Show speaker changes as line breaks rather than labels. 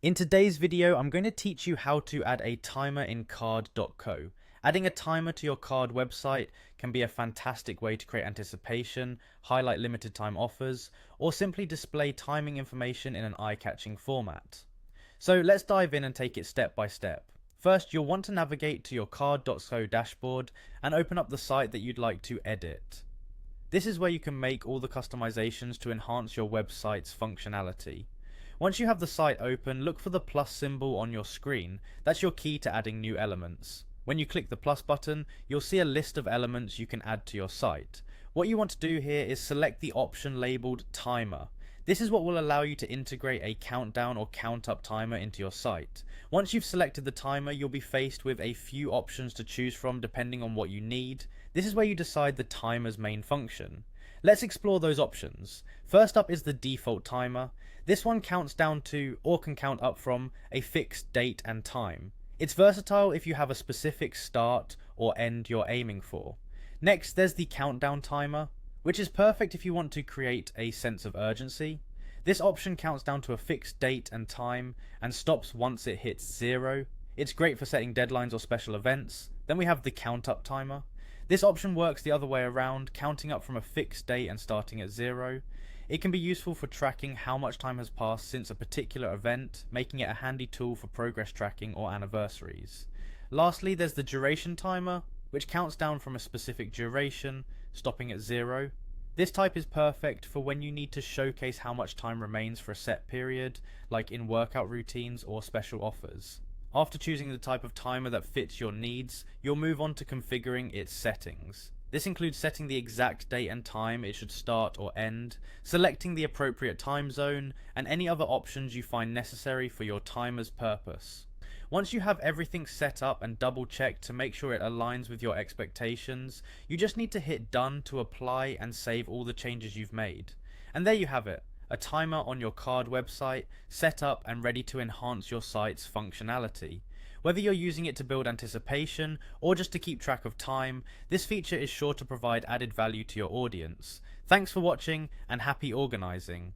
In today's video, I'm going to teach you how to add a timer in card.co. Adding a timer to your card website can be a fantastic way to create anticipation, highlight limited time offers, or simply display timing information in an eye-catching format. So let's dive in and take it step by step. First, you'll want to navigate to your card.co dashboard and open up the site that you'd like to edit. This is where you can make all the customizations to enhance your website's functionality. Once you have the site open, look for the plus symbol on your screen. That's your key to adding new elements. When you click the plus button, you'll see a list of elements you can add to your site. What you want to do here is select the option labeled timer. This is what will allow you to integrate a countdown or count up timer into your site. Once you've selected the timer, you'll be faced with a few options to choose from depending on what you need. This is where you decide the timer's main function. Let's explore those options. First up is the default timer. This one counts down to, or can count up from, a fixed date and time. It's versatile if you have a specific start or end you're aiming for. Next, there's the countdown timer, which is perfect if you want to create a sense of urgency. This option counts down to a fixed date and time and stops once it hits 0. It's great for setting deadlines or special events. Then we have the count up timer. This option works the other way around, counting up from a fixed date and starting at 0. It can be useful for tracking how much time has passed since a particular event, making it a handy tool for progress tracking or anniversaries. Lastly, there's the duration timer, which counts down from a specific duration, stopping at 0. This type is perfect for when you need to showcase how much time remains for a set period, like in workout routines or special offers. After choosing the type of timer that fits your needs, you'll move on to configuring its settings. This includes setting the exact date and time it should start or end, selecting the appropriate time zone, and any other options you find necessary for your timer's purpose. Once you have everything set up and double checked to make sure it aligns with your expectations, you just need to hit done to apply and save all the changes you've made. And there you have it, a timer on your card website, set up and ready to enhance your site's functionality. Whether you're using it to build anticipation or just to keep track of time, this feature is sure to provide added value to your audience. Thanks for watching and happy organizing.